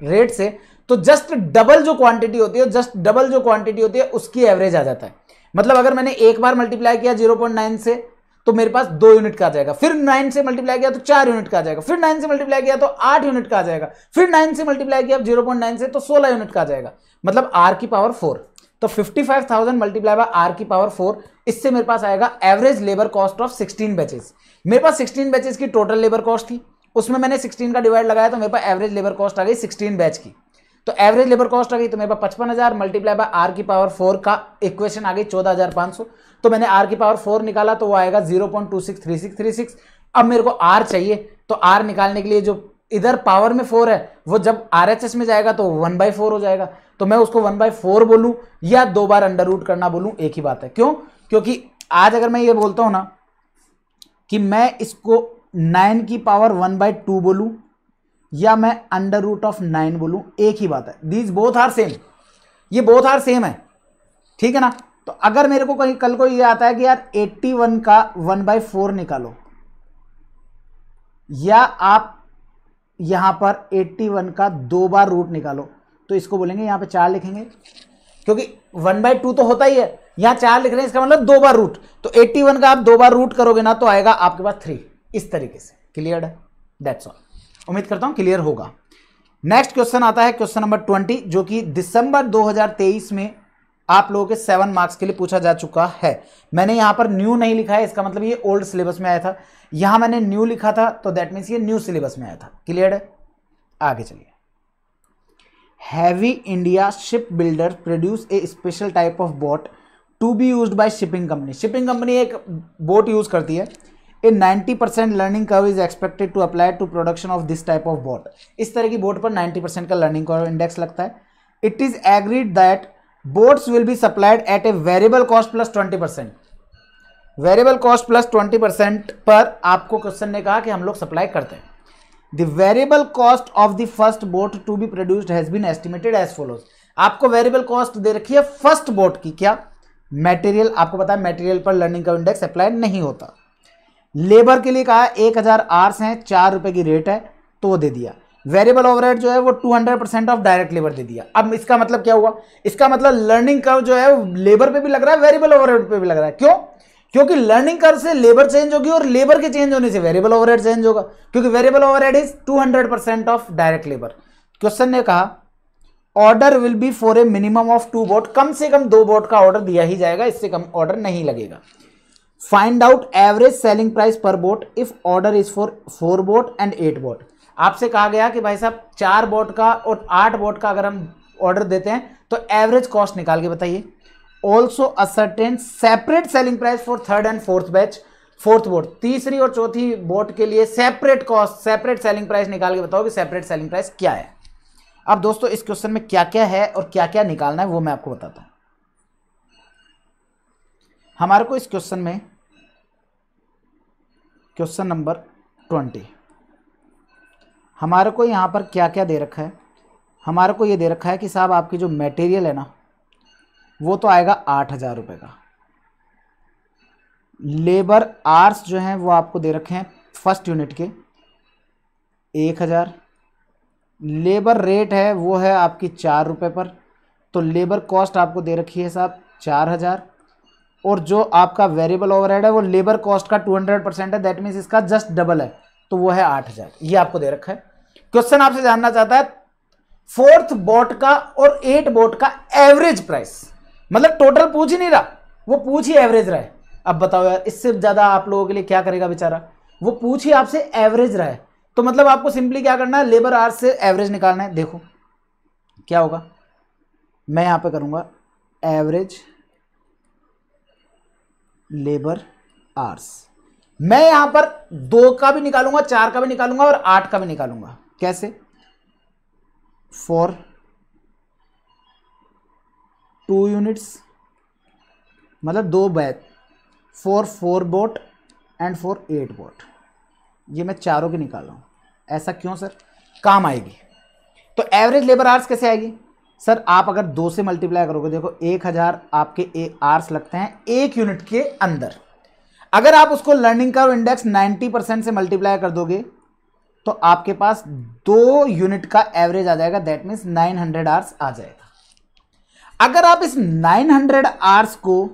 रेट से, तो जस्ट डबल जो क्वांटिटी होती है उसकी एवरेज आ जाता है। मतलब अगर मैंने एक बार मल्टीप्लाई किया 0.9 से तो मेरे पास 2 यूनिट का आ जाएगा, फिर 9 से मल्टीप्लाई किया तो 4 यूनिट का आ जाएगा, फिर 9 से मल्टीप्लाई किया तो 8 यूनिट का आ जाएगा, फिर 9 से मल्टीप्लाई किया 0.9 से तो 16 यूनिट का आ जाएगा, मतलब r की पावर 4। तो 55,000 मल्टीप्लाई बाय r की पावर 4, इससे मेरे पास आएगा average labour cost of 16 batches. मेरे पास 16 बैचेस की टोटल लेबर कॉस्ट थी, उसमें मैंने 16 का डिवाइड लगाया तो मेरे पास एवरेज लेबर कॉस्ट आ गई 16 बैच की। तो एवरेज लेबर कॉस्ट आ गई तो मेरे पास 55,000 मल्टीप्लाई बाय r की पावर 4 का इक्वेशन आ गई 14,500। तो मैंने r की पावर 4 निकाला तो वो आएगा 0.263636। अब मेरे को r चाहिए, तो r निकालने के लिए जो इधर पावर में 4 है वो जब RHS में जाएगा तो 1/4 हो जाएगा, तो मैं उसको 1/4 बोलूं या 2 बार अंडर रूट करना बोलूं एक ही बात है। क्यों? क्योंकि आज अगर मैं ये बोलता हूं ना कि मैं इसको 9 की पावर 1/2 बोलूं या मैं अंडर रूट ऑफ 9 बोलूं, एक ही बात है। दीज बोथ आर सेम, ये बोथ आर सेम है, ठीक है ना। तो अगर मेरे को कहीं कल को ये आता है कि यार 81 का 1/4 निकालो, या आप यहां पर 81 का 2 बार रूट निकालो, तो इसको बोलेंगे यहां पे 4 लिखेंगे, क्योंकि 1/2 तो होता ही है, यहां 4 लिख रहे हैं इसका मतलब 2 बार रूट। तो 81 का आप 2 बार रूट करोगे ना तो आएगा आपके पास 3, इस तरीके से। क्लियर है? That's all. उम्मीद करता हूं क्लियर होगा। नेक्स्ट क्वेश्चन आता है क्वेश्चन नंबर 20, जो कि दिसंबर 2023 में आप लोगों के 7 मार्क्स के लिए पूछा जा चुका है। मैंने यहां पर न्यू नहीं लिखा है, इसका मतलब ये ओल्ड सिलेबस में आया था, यहां मैंने न्यू लिखा था तो दैट मीन्स ये न्यू सिलेबस में आया था। क्लियर है? आगे चलिए। Heavy India shipbuilder produce a special type of boat to be used by shipping company. Shipping company एक बोट यूज करती है। A 90% learning curve is expected to apply to production of this type of boat. इस तरह की बोट पर 90% का लर्निंग कर्व इंडेक्स लगता है। It is agreed that boats will be supplied eight a variable cost plus 20%। Variable cost plus 20% पर आपको क्वेश्चन ने कहा कि हम लोग सप्लाई करते हैं। The variable cost of the first boat to be produced has been estimated as follows. आपको वेरिएबल कॉस्ट दे रखी है फर्स्ट बोट की, क्या? मटेरियल। आपको पता है मटेरियल पर लर्निंग कर्व इंडेक्स अप्लाई नहीं होता। लेबर के लिए कहा 1000 आवर्स हैं, 4 रुपए की रेट है, तो वो दे दिया। वेरिएबल ओवरहेड जो है वो 200% ऑफ डायरेक्ट लेबर दे दिया। अब इसका मतलब क्या हुआ? इसका मतलब लर्निंग कर्व जो है वो लेबर पे भी लग रहा है, वेरिएबल ओवरहेड पे भी लग रहा है। क्यों? क्योंकि लर्निंग कर्व से लेबर चेंज होगी और लेबर के चेंज होने से वेरिएबल ओवरहेड चेंज होगा, क्योंकि variable overhead is 200% of direct labour. Question ने कहा order will be for a minimum of 2 boat. कम से कम 2 बोट का ऑर्डर दिया ही जाएगा, इससे कम ऑर्डर नहीं लगेगा। Find out average selling price per boat if order is for 4 boat and 8 boat. आपसे कहा गया कि भाई साहब 4 बोट का और 8 बोट का अगर हम ऑर्डर देते हैं तो एवरेज कॉस्ट निकाल के बताइए। Also ascertain separate selling price for 3rd and 4th batch. 4th boat, तीसरी और चौथी बोट के लिए separate cost, separate selling price निकाल के बताओ कि सेपरेट सेलिंग प्राइस क्या है। अब दोस्तों इस क्वेश्चन में क्या क्या है और क्या क्या निकालना है वो मैं आपको बताता हूं। हमारे को इस क्वेश्चन में क्वेश्चन नंबर 20 हमारे को यहां पर क्या क्या दे रखा है। हमारे को ये दे रखा है कि साहब आपकी जो मटेरियल है ना वो तो आएगा 8,000 रुपये का। लेबर आवर्स जो हैं वो आपको दे रखे हैं फर्स्ट यूनिट के 1000। लेबर रेट है वो है आपकी 4 रुपये पर, तो लेबर कॉस्ट आपको दे रखी है साहब 4000। और जो आपका वेरिएबल ओवरहेड है वो लेबर कॉस्ट का 200% है, दैट मीन्स इसका जस्ट डबल है, तो वो है 8000। ये आपको दे रखा है। क्वेश्चन आपसे जानना चाहता है 4th बोट का और 8 बोट का एवरेज प्राइस, मतलब टोटल पूछ ही नहीं रहा, वो पूछ ही एवरेज रहा है। अब बताओ यार, इससे ज्यादा आप लोगों के लिए क्या करेगा बेचारा, वो पूछ ही आपसे एवरेज रहा है। तो मतलब आपको सिंपली क्या करना है, लेबर आवर्स से एवरेज निकालना है। देखो क्या होगा, मैं यहां पे करूंगा एवरेज लेबर आवर्स। मैं यहां पर 2 का भी निकालूंगा, 4 का भी निकालूंगा और 8 का भी निकालूंगा। कैसे? फॉर 2 यूनिट्स, मतलब 2 batch, for 4 boat and for 8 what. ये मैं चारों की निकाल रहा हूँ। ऐसा क्यों सर? काम आएगी। तो एवरेज लेबर आवर्स कैसे आएगी सर? आप अगर 2 से मल्टीप्लाई करोगे, देखो 1000 आपके आवर्स लगते हैं 1 यूनिट के अंदर। अगर आप उसको लर्निंग कर्व इंडेक्स 90% से मल्टीप्लाई कर दोगे तो आपके पास 2 यूनिट का एवरेज आ जाएगा, दैट मीन्स 900 आवर्स आ जाएगा। अगर आप इस 900 आवर्स को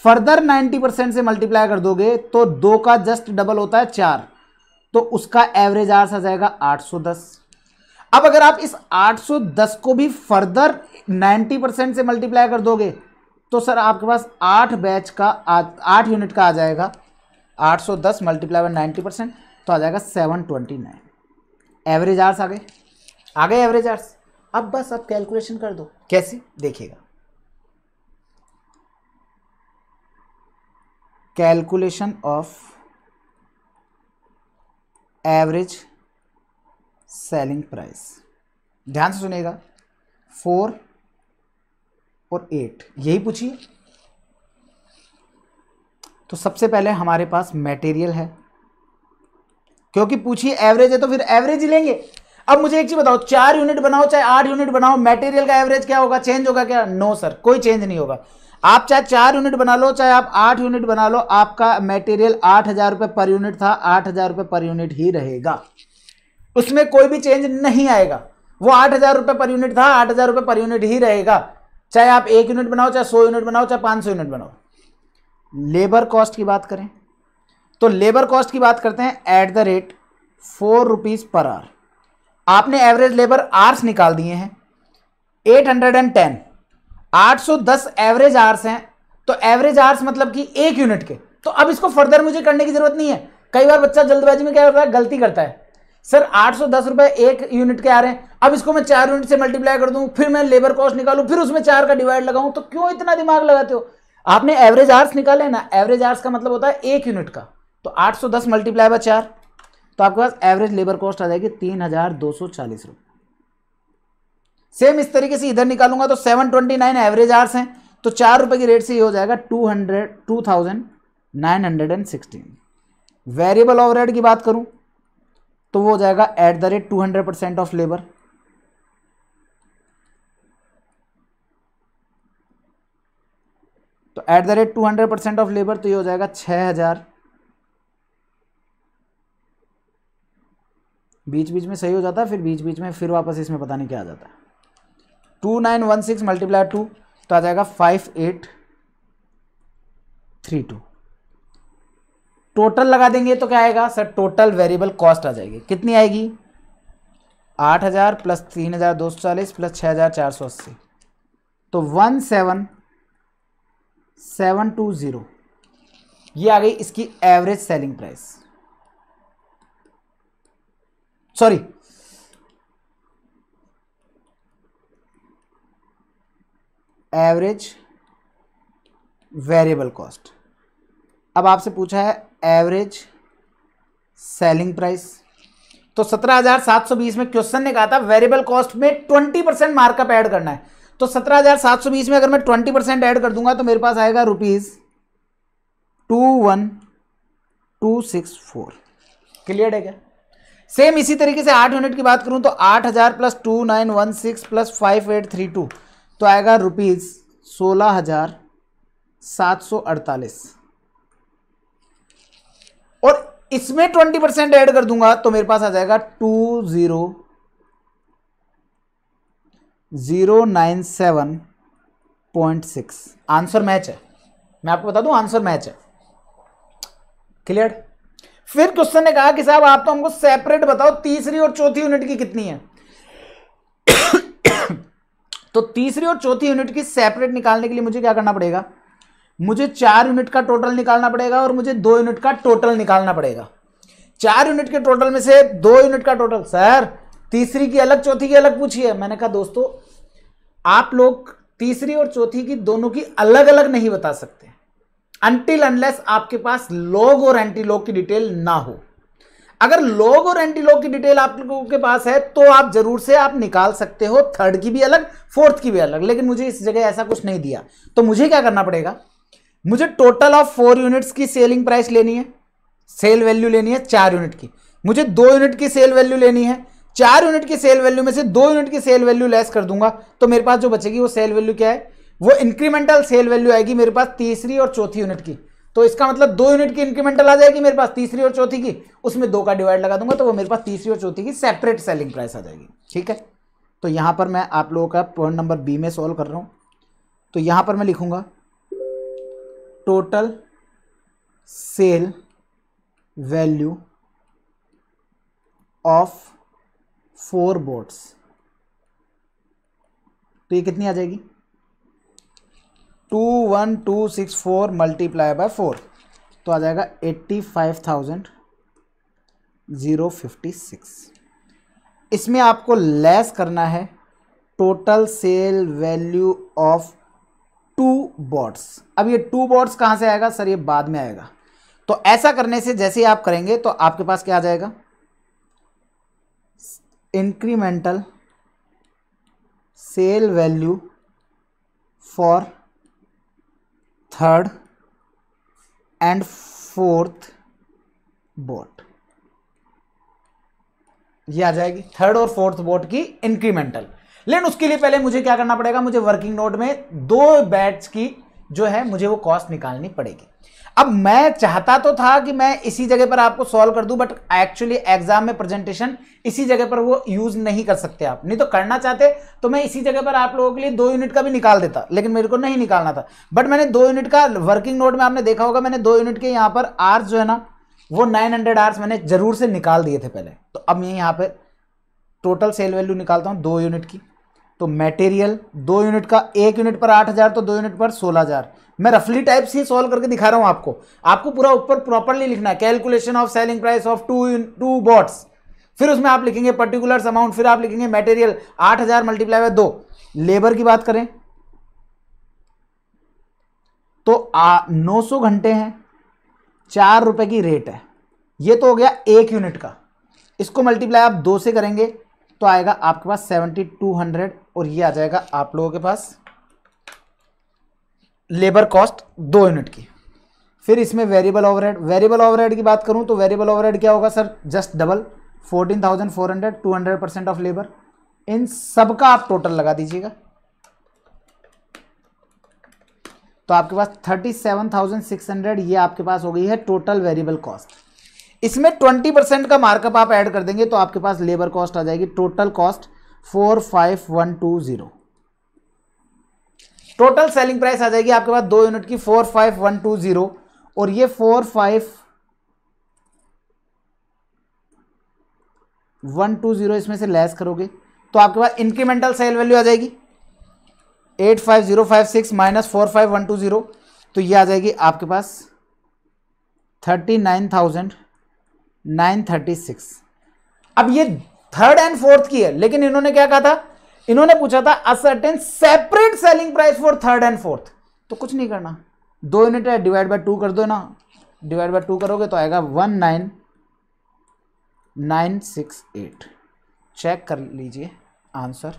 फर्दर 90% से मल्टीप्लाई कर दोगे तो 2 का जस्ट डबल होता है 4, तो उसका एवरेज आवर्स आ जाएगा 810। अब अगर आप इस 810 को भी फर्दर 90% से मल्टीप्लाई कर दोगे तो सर आपके पास 8 यूनिट का आ जाएगा। 810 मल्टीप्लाई बाय 90% तो आ जाएगा 729। एवरेज आवर्स आ गए एवरेज आवर्स। अब बस आप कैलकुलेशन कर दो। कैसे? देखिएगा, calculation of average selling price. ध्यान से सुनिएगा, 4 और 8 यही पूछिए। तो सबसे पहले हमारे पास मटेरियल है, क्योंकि पूछिए एवरेज है तो फिर एवरेज ही लेंगे। अब मुझे एक चीज बताओ, 4 यूनिट बनाओ चाहे 8 यूनिट बनाओ, मटेरियल का एवरेज क्या होगा? चेंज होगा क्या? नो सर, कोई चेंज नहीं होगा। आप चाहे 4 यूनिट बना लो चाहे आप 8 यूनिट बना लो, आपका मटेरियल 8000 रुपये पर यूनिट था, 8000 रुपये पर यूनिट ही रहेगा, उसमें कोई भी चेंज नहीं आएगा। वो 8000 रुपये पर यूनिट था, 8000 रुपये पर यूनिट ही रहेगा, चाहे आप 1 यूनिट बनाओ, चाहे 100 यूनिट बनाओ, चाहे 500 यूनिट बनाओ। लेबर कॉस्ट की बात करें तो लेबर कॉस्ट की बात करते हैं eight the rate 4 rupees per hour. आपने एवरेज लेबर आवर्स निकाल दिए हैं 810, 810 एवरेज आवर्स हैं, तो एवरेज आवर्स मतलब कि 1 यूनिट के। तो अब इसको फर्दर मुझे करने की जरूरत नहीं है। कई बार बच्चा जल्दबाजी में क्या करता है, गलती करता है, सर 810 रुपए 1 यूनिट के आ रहे हैं, अब इसको मैं 4 यूनिट से मल्टीप्लाई कर दूं, फिर मैं लेबर कॉस्ट निकालूं, फिर उसमें 4 का डिवाइड लगाऊं, तो क्यों इतना दिमाग लगाते हो? आपने एवरेज आवर्स निकाले ना, एवरेज आवर्स का मतलब होता है 1 यूनिट का, तो 810 मल्टीप्लाई बाय 4, तो आपके पास एवरेज लेबर कॉस्ट आ जाएगी 3240 रुपये। सेम इस तरीके से इधर निकालूंगा तो 729 एवरेज आवर्स हैं, तो 4 रुपए की रेट से ये हो जाएगा 2916। वेरिएबल ओवरहेड की बात करूं तो वो हो जाएगा at the rate 200% of labour. तो at the rate 200% of labour, तो ये हो जाएगा 6000। बीच बीच में सही हो जाता है, फिर बीच बीच में फिर वापस इसमें पता नहीं क्या आ जाता है। 2916 मल्टीप्लाई 2 तो आ जाएगा 5832। टोटल लगा देंगे तो क्या आएगा सर? टोटल वेरिएबल कॉस्ट आ जाएगी। कितनी आएगी? 8000 प्लस 3240 प्लस 6480, तो 17720 ये आ गई इसकी average selling price. Sorry, average variable cost. अब आपसे पूछा है एवरेज सेलिंग प्राइस, तो 17720 में क्वेश्चन ने कहा था वेरिएबल कॉस्ट में 20% मार्कअप ऐड करना है, तो 17720 में अगर मैं 20% ऐड कर दूंगा तो मेरे पास आएगा ₹21264। क्लियर है क्या? सेम इसी तरीके से 8 यूनिट की बात करूं तो 8000 प्लस 2916 प्लस 5832 तो आएगा ₹16,748। और इसमें 20% ऐड कर दूंगा तो मेरे पास आ जाएगा 20097.6। आंसर मैच है, मैं आपको बता दूं आंसर मैच है। क्लियर? फिर क्वेश्चन ने कहा कि साहब आप तो हमको सेपरेट बताओ तीसरी और चौथी यूनिट की कितनी है। तो तीसरी और चौथी यूनिट की सेपरेट निकालने के लिए मुझे क्या करना पड़ेगा? मुझे 4 यूनिट का टोटल निकालना पड़ेगा और मुझे 2 यूनिट का टोटल निकालना पड़ेगा। 4 यूनिट के टोटल में से 2 यूनिट का टोटल, सर तीसरी की अलग चौथी की अलग पूछिए। मैंने कहा दोस्तों आप लोग तीसरी और चौथी की दोनों की अलग अलग नहीं बता सकते अनटिल अनलेस आपके पास लॉग और एंटी लॉग की डिटेल ना हो। अगर लॉग और एंटी लॉग की डिटेल आप लोगों के पास है तो आप जरूर से आप निकाल सकते हो, थर्ड की भी अलग, फोर्थ की भी अलग, लेकिन मुझे इस जगह ऐसा कुछ नहीं दिया। तो मुझे क्या करना पड़ेगा? मुझे टोटल ऑफ 4 यूनिट्स की सेलिंग प्राइस लेनी है, सेल वैल्यू लेनी है 4 यूनिट की, मुझे 2 यूनिट की सेल वैल्यू लेनी है, 4 यूनिट की सेल वैल्यू में से 2 यूनिट की सेल वैल्यू लेस कर दूंगा तो मेरे पास जो बचेगी वो सेल वैल्यू क्या है, वो इंक्रीमेंटल सेल वैल्यू आएगी मेरे पास तीसरी और चौथी यूनिट की। तो इसका मतलब 2 यूनिट की इंक्रीमेंटल आ जाएगी मेरे पास तीसरी और चौथी की, उसमें 2 का डिवाइड लगा दूंगा तो वो मेरे पास तीसरी और चौथी की सेपरेट सेलिंग प्राइस आ जाएगी। ठीक है, तो यहां पर मैं आप लोगों का पॉइंट नंबर बी में सॉल्व कर रहा हूं। तो यहां पर मैं लिखूंगा total sale value of 4 boats, तो ये कितनी आ जाएगी 21264 मल्टीप्लाई बाय 4, तो आ जाएगा 85,056। इसमें आपको लेस करना है total sale value of 2 bots. अब ये 2 बॉट्स कहां से आएगा सर, ये बाद में आएगा। तो ऐसा करने से जैसे ही आप करेंगे तो आपके पास क्या आ जाएगा, incremental sale value for 3rd and 4th boat, ये आ जाएगी 3rd और 4th बोट की इंक्रीमेंटल। लेकिन उसके लिए पहले मुझे क्या करना पड़ेगा, मुझे वर्किंग नोट में 2 बैच की जो है मुझे वो कॉस्ट निकालनी पड़ेगी। अब मैं चाहता तो था कि मैं इसी जगह पर आपको सॉल्व कर दूं, बट एक्चुअली एग्जाम में प्रेजेंटेशन इसी जगह पर वो यूज नहीं कर सकते आप, नहीं तो करना चाहते तो मैं इसी जगह पर आप लोगों के लिए 2 यूनिट का भी निकाल देता, लेकिन मेरे को नहीं निकालना था। बट मैंने 2 यूनिट का वर्किंग नोट में आपने देखा होगा, मैंने 2 यूनिट के यहाँ पर आर्स जो है ना वो 900 आर्स मैंने जरूर से निकाल दिए थे पहले। तो अब मैं यहाँ पे टोटल सेल वैल्यू निकालता हूँ 2 यूनिट की। तो मटेरियल 2 यूनिट का, 1 यूनिट पर 8,000 तो 2 यूनिट पर 16,000। मैं रफली टाइप से सॉल्व करके दिखा रहा हूं आपको पूरा ऊपर प्रॉपरली लिखना है, calculation of selling price of 2 bots, फिर उसमें आप लिखेंगे पर्टिकुलर्स अमाउंट, फिर आप लिखेंगे मटेरियल 8,000 मल्टीप्लाई बाय 2। लेबर की बात करें तो 900 घंटे हैं, 4 रुपए की रेट है, ये तो हो गया 1 यूनिट का। इसको मल्टीप्लाई आप 2 से करेंगे तो आएगा आपके पास 7200, और ये आ जाएगा आप लोगों के पास लेबर कॉस्ट 2 यूनिट की। फिर इसमें वेरिएबल ओवरहेड की बात करूं तो वेरिएबल ओवरहेड क्या होगा sir, just double 14,400, 200% of labour, इन सब का आप टोटल लगा दीजिएगा तो आपके पास 37,600, ये आपके पास हो गई है टोटल वेरिएबल कॉस्ट। इसमें 20% का मार्कअप आप ऐड कर देंगे तो आपके पास लेबर कॉस्ट आ जाएगी, total cost 45,120। Total selling price आ जाएगी आपके पास 2 यूनिट की 45,120, और ये 45,120 इसमें से लेस करोगे तो आपके पास इंक्रीमेंटल सेल वैल्यू आ जाएगी 85056 माइनस 45,120, तो ये आ जाएगी आपके पास 39,936। अब ये 3rd and 4th की है, लेकिन इन्होंने क्या कहा था, इन्होंने पूछा था ascertain separate selling price for 3rd and 4th। तो कुछ नहीं करना, 2 यूनिट है, डिवाइड बाय 2 कर दो ना, डिवाइड बाय 2 करोगे तो आएगा 19,968। चेक कर लीजिए आंसर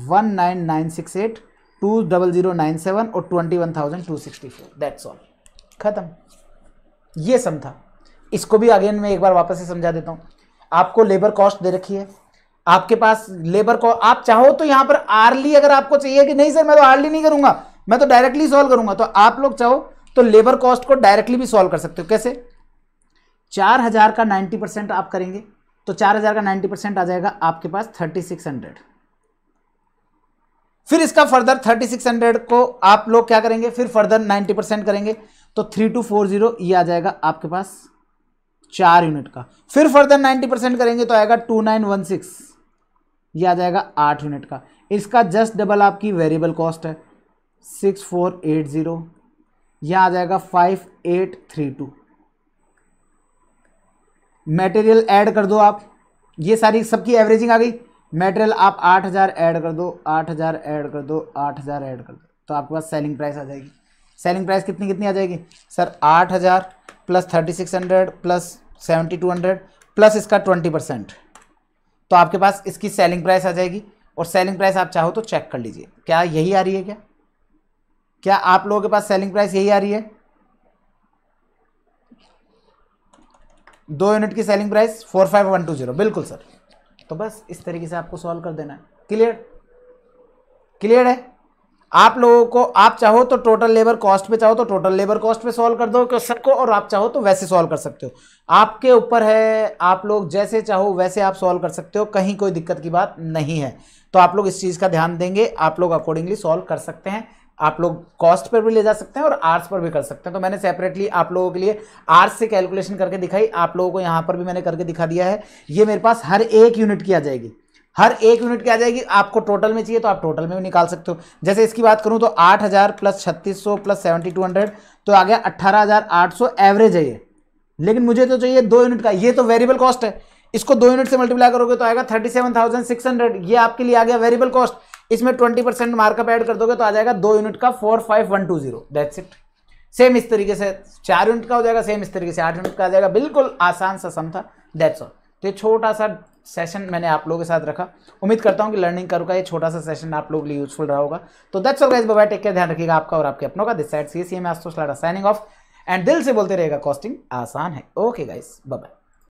19,968, 20097 और 21,264, दैट्स ऑल, खत्म। ये सम था। इसको भी अगेन मैं एक बार वापस से समझा देता हूं। आपको लेबर कॉस्ट दे रखी है, आपके पास लेबर को आप चाहो तो यहां पर आर्ली, अगर आपको चाहिए कि नहीं सर मैं तो आर्ली नहीं करूंगा, मैं तो डायरेक्टली सॉल्व करूंगा, तो आप लोग चाहो तो लेबर कॉस्ट को डायरेक्टली भी सॉल्व कर सकते हो। कैसे, 4,000 का 90% आप करेंगे तो 4,000 का 90% आ जाएगा आपके पास 3,600। फिर इसका फर्दर 3,600 को आप लोग क्या करेंगे, फिर फर्दर 90% करेंगे तो 3,240, ये आ जाएगा आपके पास 4 यूनिट का। फिर फर्दर 90% करेंगे तो आएगा 2,916, ये आ जाएगा 8 यूनिट का। इसका जस्ट डबल आपकी वेरिएबल कॉस्ट है 6,480, यह आ जाएगा 5,832। मटेरियल ऐड कर दो आप, ये सारी सबकी एवरेजिंग आ गई। मटेरियल आप 8,000 ऐड कर दो, 8,000 ऐड कर दो, 8,000 ऐड कर दो, तो आपके पास सेलिंग प्राइस आ जाएगी। सेलिंग प्राइस कितनी कितनी आ जाएगी सर, 8,000 प्लस 3,600 प्लस 7,200 प्लस इसका 20%, तो आपके पास इसकी सेलिंग प्राइस आ जाएगी। और सेलिंग प्राइस आप चाहो तो चेक कर लीजिए, क्या यही आ रही है, क्या आप लोगों के पास सेलिंग प्राइस यही आ रही है? 2 यूनिट की सेलिंग प्राइस 45120, बिल्कुल सर। तो बस इस तरीके से आपको सॉल्व कर देना है। क्लियर? क्लियर है? आप लोगों को, आप चाहो तो टोटल लेबर कॉस्ट पे, चाहो तो टोटल लेबर कॉस्ट पे सॉल्व कर दो क्वेश्चन को, और आप चाहो तो वैसे सॉल्व कर सकते हो, आपके ऊपर है। आप लोग जैसे चाहो वैसे आप सॉल्व कर सकते हो, कहीं कोई दिक्कत की बात नहीं है। तो आप लोग इस चीज का ध्यान देंगे, आप लोग अकॉर्डिंगली सॉल्व कर सकते हैं। आप लोग कॉस्ट पर भी ले जा सकते हैं और आर्स पर भी कर सकते हैं। तो मैंने सेपरेटली आप लोगों के लिए आर्स से कैलकुलेशन करके दिखाई, आप लोगों को यहां पर भी मैंने करके दिखा दिया है। ये मेरे पास हर एक यूनिट की आ जाएगी, हर एक यूनिट की आ जाएगी। आपको टोटल में चाहिए तो आप टोटल में भी निकाल सकते हो। जैसे इसकी बात करूं तो 8000 प्लस 3600 प्लस 7200 तो आ गया 18800 एवरेज है ये। लेकिन मुझे तो चाहिए 2 यूनिट का, ये तो वेरिएबल कॉस्ट है। इसको 2 यूनिट से मल्टीप्लाई करोगे तो आएगा 37600, ये आपके लिए आ गया वेरिएबल कॉस्ट। इसमें 20% मार्कअप ऐड कर दोगे तो आ जाएगा 2 यूनिट का 45120। That's it. सेम इस तरीके से 4 यूनिट का हो जाएगा, सेम इस तरीके से 8 यूनिट का आ जाएगा। बिल्कुल आसान सा सम था, दैट्स ऑल। तो ये छोटा सा सेशन मैंने आप लोगों के साथ रखा। उम्मीद करता हूं कि लर्निंग करूंगा ये छोटा सा सेशन आप लोगों के लिए यूजफुल रहा होगा। तो that's all guys, bye bye, take care, ध्यान रखिएगा आपका और आपके अपनों का। दिस साइड सीएससी में आशुतोष लाड़ा साइनिंग ऑफ, एंड दिल से बोलते रहेगा कॉस्टिंग आसान है। Okay guys, bye bye.